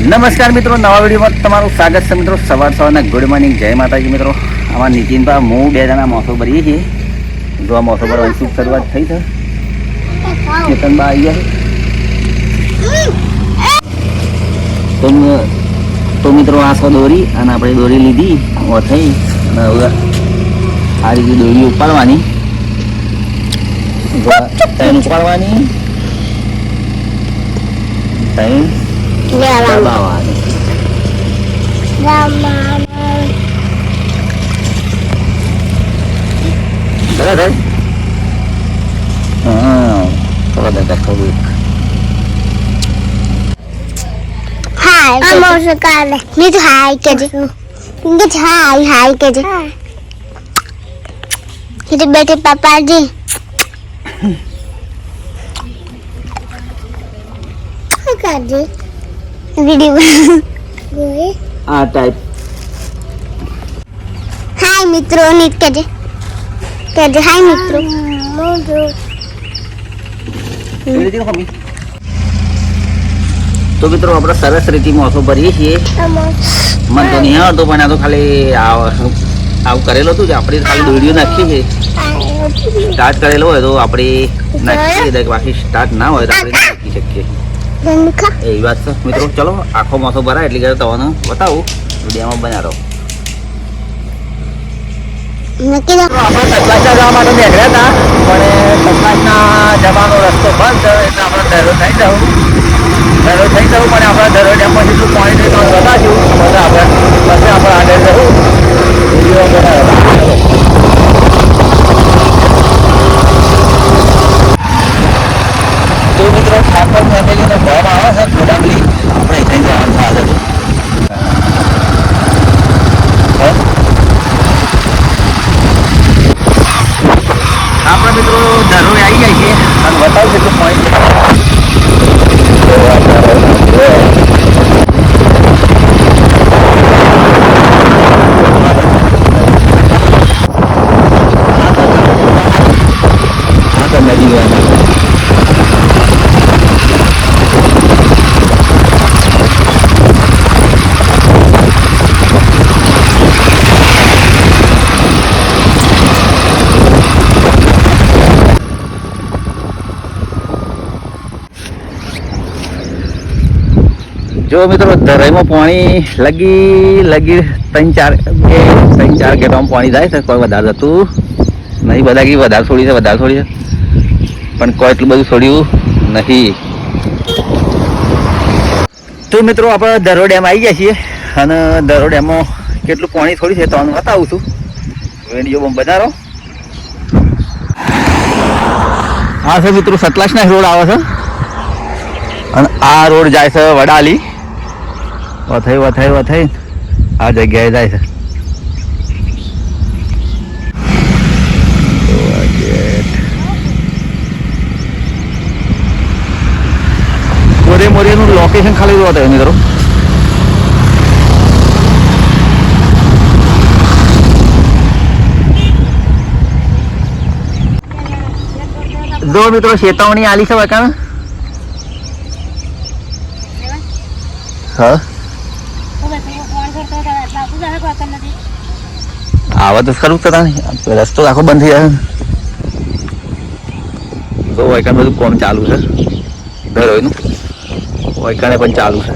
નમસ્કાર મિત્રો, નવા વિડીયોમાં તમારું સ્વાગત છે મિત્રો. સવારના ગુડ મોર્નિંગ, જય માતાજી મિત્રો. આમાં નીતિનભા હું બે જણા મોસો ભરીએ છીએ. જો આ મોસો ભરવાની શું શરૂઆત થઈ છે. ચેતનબા આવી ગયા તો મિત્રો આ સો દોરી અને આપણે દોરી લીધી થઈ અને હવે આ રીતે દોરી ઉપાડવાની, ઉપાડવાની બેटे पापा जी આ ટાઈપ. हाय मित्रों, नीट कहते हाय मित्रों. તો મિત્રો આપણે સરસ રીતે મોસો ભરીએ છીએ. મને તો નહીં આવડતો પણ આ તો ખાલી આવું કરેલું હતું. આપણે ખાલી દોડીઓ નાખીએ છીએ. સ્ટાર્ટ કરેલો હોય તો આપણે નાખી શકીએ, બાકી સ્ટાર્ટ ના હોય તો આપણે નાખી શકીએ. એવી વાત છે મિત્રો. ચલો આખો મોસો ભરાય એટલે કે તમને બતાવું વિડીયોમાં બનાવો. આપણે સતલાસના જવા માટે બેઠ્યા હતા પણ સતલાસના જવાનો રસ્તો બંધ છે એટલે આપણે દરો થઈ જવું પણ આપણે દરો ડેમમાં જેટલું પાણી થઈ તો બતાવ્યું બધા આપણે પછી આપણે આગળ જવું વિડીયો બનાવ્યો. તો મિત્રો ઠાકોર ફેમિલીનો ફોર્મ આવે છે ગોડામલી, આપણે થઈ જવાનું થાય છે. આપણે મિત્રો દરોડે આવી જાય છે અને બતાવું કેટલું પોઈન્ટ જો મિત્રો ધરાઈમાં પાણી લગી ત્રણ ચાર ગેટમાં પાણી જાય છે. કોઈ વધારે જતું નહીં. બધા કે વધારે છોડી છે પણ કોઈ એટલું બધું છોડ્યું નથી. તો મિત્રો આપણે દરો ડેમ આવી ગયા છીએ અને દરો ડેમમાં કેટલું પાણી છોડ્યું છે તો હું બતાવું છું. વિડીયો બનાવો. હા છે મિત્રો, સતલાસના રોડ આવે છે અને આ રોડ જાય છે વડાલી. વથાઈ આ જગ્યાએ જાય છે. મોરેનું લોકેશન ખાલી જોવા મિત્રો. જો મિત્રો ચેતવણી આલી છે વાંકા. હા આવા તો ખરું થતા નહીં. રસ્તો આખો બંધ થઈ જાય. તો વૈકાન બધું કોમ ચાલુ છે. ધરોઈનું વૈકાને પણ ચાલુ છે.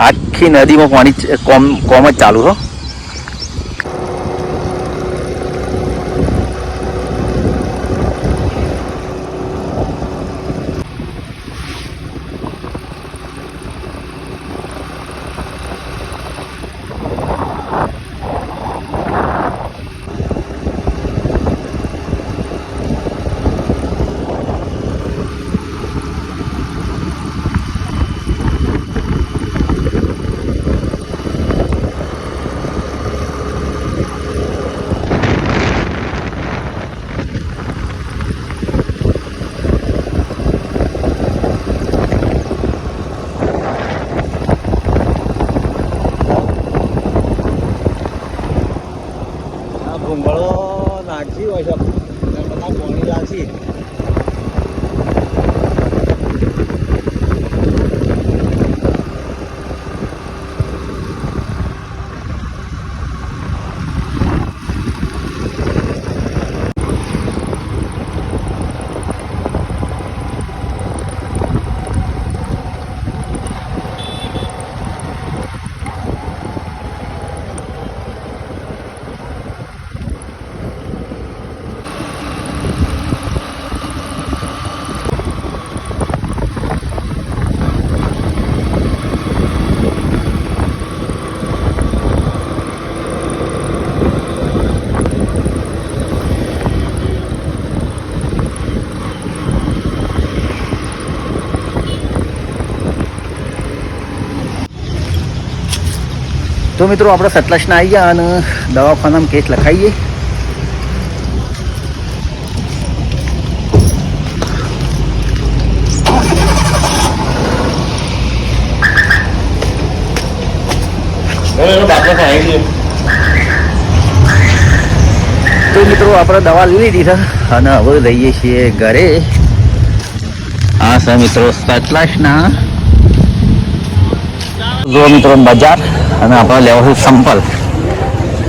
આખી નદીમાં પાણી કોમ જ ચાલુ છે. તો મિત્રો આપણે સતલાસના આવી ગયા અને દવાખાનામાં કેસ લખાઈએ. તો મિત્રો આપણે દવા લઈ લીધી છે અને હવે જઈએ છીએ ઘરે. હા સર મિત્રો સતલાસના જો મિત્રો બજાર અને આપણે લેવું છે સંપલ,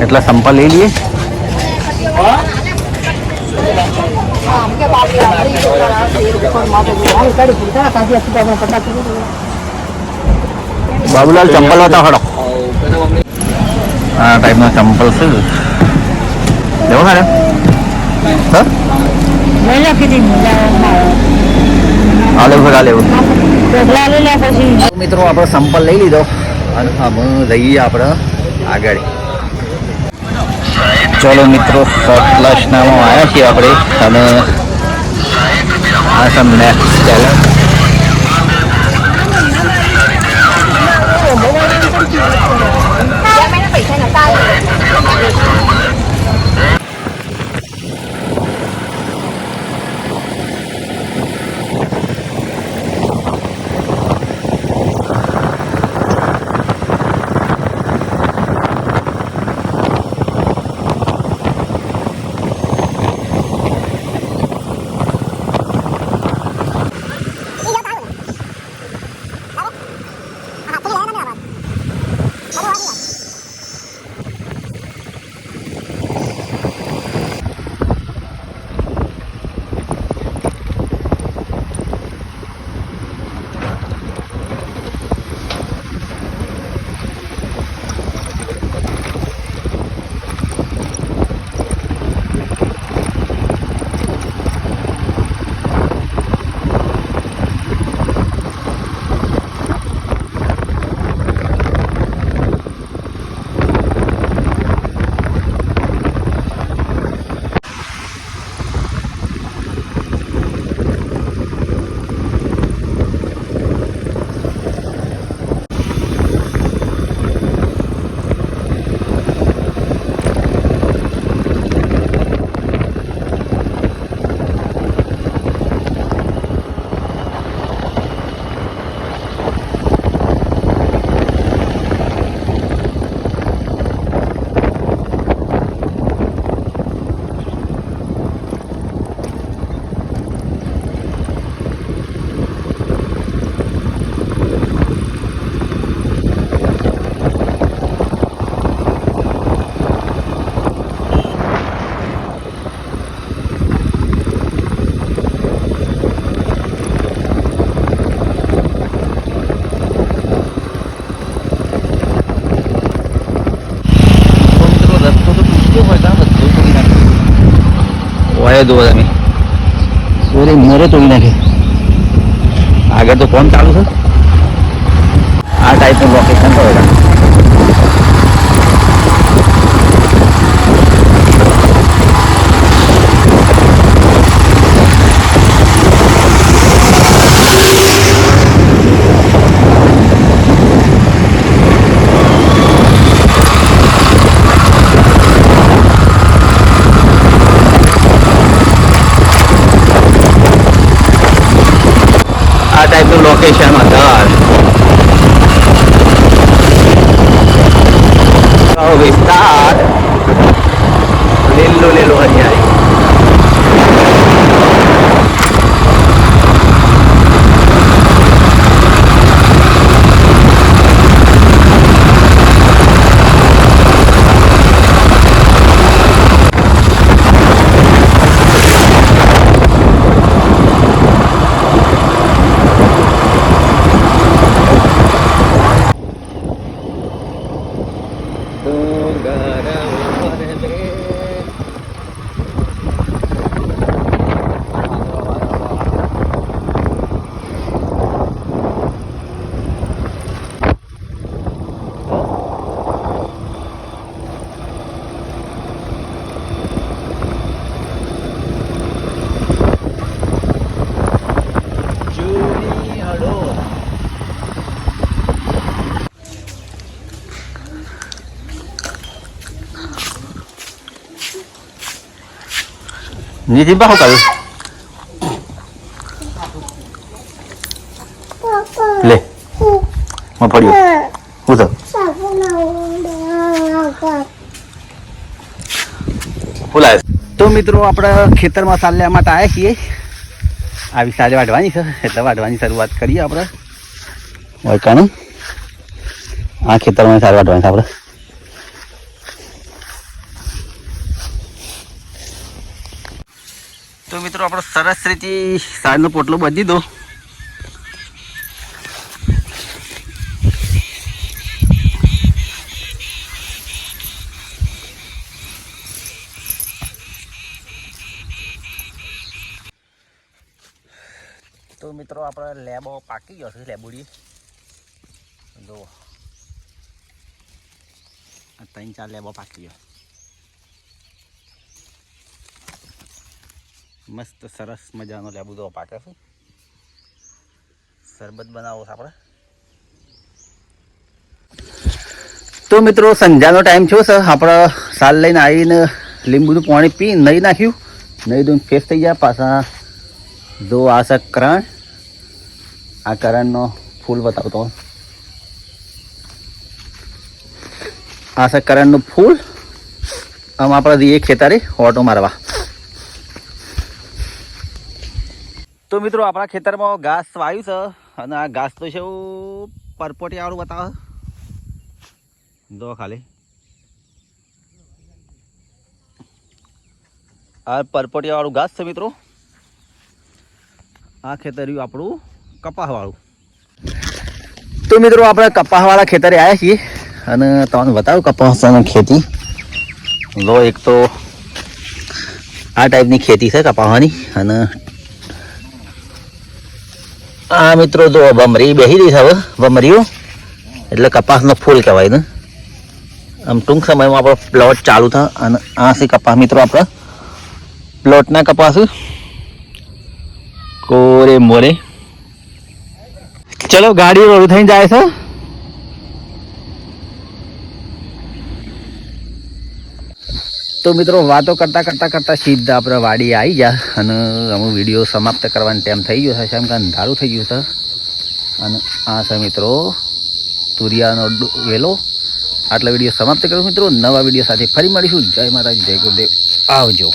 એટલે સંપલ લઈ લઈએ. બાબુલાલ ચંપલ હતા ખડો આ ટાઈપના ચંપલ છે લેવો ને મિત્રો આપણે સંપલ લઈ લીધો અને અમે જઈએ આપણે આગળ. ચલો મિત્રો સતલાસનામાં આવ્યા છીએ આપણે અને આ સમ નેક્સ્ટ ચેલેન્જ. દો તમે પૂરી મોરે તોડી નાખે. આગળ તો કોણ ચાલુ છે આ ટાઈપનું લોકેશન તો હોય. આ ટાઈપનું લોકેશન હતા. નીતિ બા શું કર્યું લે પડ્યું હું તો બોલાય. તો મિત્રો આપણે ખેતરમાં સાલ લેવા માટે આવ્યા છીએ. આવી સારી વાઢવાની છે એટલે વાઢવાની શરૂઆત કરીએ આપણે. વળકાનું આ ખેતરમાં સારી વાઢવાની છે આપણે. તો મિત્રો આપણે સરસ રીતે સારનો પોટલો બાંધી દો. તો મિત્રો આપણે લેબો પાકી ગયો છે. લેબુડી જો 3-4 લેબો પાકી ગયો. મસ્ત સરસ મજાનો લેબુ તો પાકે છે. શરબત બનાવો છે આપણે. તો મિત્રો સંજાનો ટાઈમ થયો છે. આપણે સાલ લઈને આવીને લીંબુનું પાણી પી નહીં નાખ્યું. નહીં દૂધ ફેસ થઈ ગયા પાછા. જો આ છે કરણ. આ કરણનો ફૂલ બતાવતો. આ છે કરણનું ફૂલ. આમ આપણે જઈએ ખેતરે ઓટો મારવા. તો મિત્રો આપણા ખેતરમાં ઘાસ વાવ્યું છે અને આ ઘાસ તો છે એવું પરપોટિયાવાળું બતાવે. જો ખાલી આ પરપોટિયાવાળું ઘાસ છે મિત્રો. આ ખેતર આપણું કપાસવાળું. તો મિત્રો આપણે કપાસવાળા ખેતરે આવ્યા છીએ અને તમને બતાવું કપાસની ખેતી. લો એક તો આ ટાઈપની ખેતી છે કપાસવાની. અને આ મિત્રો જો ભમરી બેસી રહી છે. હવે ભમરીઓ એટલે કપાસનો ફૂલ કહેવાય ને. આમ ટૂંક સમયમાં આપણો પ્લોટ ચાલુ થાય. અને આ છે કપાસ મિત્રો. આપણે પ્લોટના કપાસ કોરે મોરે. ચલો ગાડી રોડ થઈને જાય છે. તો મિત્રો વાતો કરતા કરતા કરતા સીધા આપણે વાડી આવી ગયા. અને અમુક વિડીયો સમાપ્ત કરવાનો ટાઈમ થઈ ગયો છે. કેમ કે અંધારું થઈ ગયું છે. અને આ છે મિત્રો તુરિયાનો વેલો. આટલા વિડીયો સમાપ્ત કરું મિત્રો. નવા વિડીયો સાથે ફરી મળીશું. જય માતાજી, જય ગુરુદેવ. આવજો.